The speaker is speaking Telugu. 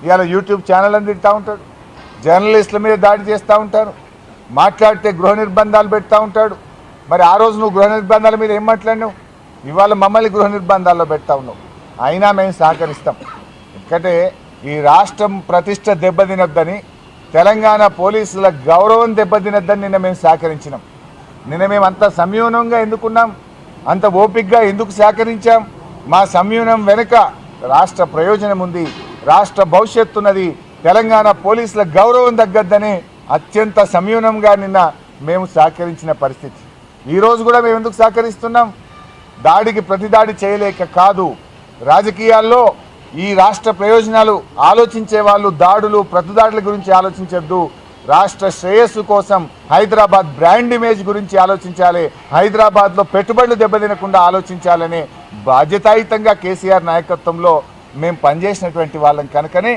ఇవాళ యూట్యూబ్ ఛానల్ అని తిడతా ఉంటాడు, జర్నలిస్టుల మీద దాడి చేస్తూ ఉంటారు, మాట్లాడితే గృహ నిర్బంధాలు పెడతా ఉంటాడు. మరి ఆ రోజు నువ్వు గృహ నిర్బంధాల మీద ఏం మాట్లాడినావు? ఇవాళ మమ్మల్ని గృహ నిర్బంధాల్లో పెడతా ఉన్నావు. అయినా మేము సహకరిస్తాం. ఎందుకంటే ఈ రాష్ట్రం ప్రతిష్ట దెబ్బతినొద్దని, తెలంగాణ పోలీసుల గౌరవం దెబ్బతినొద్దని నిన్న మేము సహకరించినాం. నిన్న మేము అంత సంయూనంగా ఎందుకున్నాం, అంత ఓపికగా ఎందుకు సహకరించాం? మా సంయూనం వెనుక రాష్ట్ర ప్రయోజనం ఉంది, రాష్ట్ర భవిష్యత్తు ఉన్నది, తెలంగాణ పోలీసుల గౌరవం తగ్గద్దని అత్యంత సంయూనంగా నిన్న మేము సహకరించిన పరిస్థితి. ఈరోజు కూడా మేము ఎందుకు సహకరిస్తున్నాం? దాడికి ప్రతిదాడి చేయలేక కాదు. రాజకీయాల్లో ఈ రాష్ట్ర ప్రయోజనాలు ఆలోచించే వాళ్ళు దాడులు ప్రతిదాడుల గురించి ఆలోచించద్దు. రాష్ట్ర శ్రేయస్సు కోసం హైదరాబాద్ బ్రాండ్ ఇమేజ్ గురించి ఆలోచించాలి, హైదరాబాద్లో పెట్టుబడులు దెబ్బతినకుండా ఆలోచించాలనే బాధ్యతాయుతంగా కేసీఆర్ నాయకత్వంలో మేము పనిచేసినటువంటి వాళ్ళం కనుకనే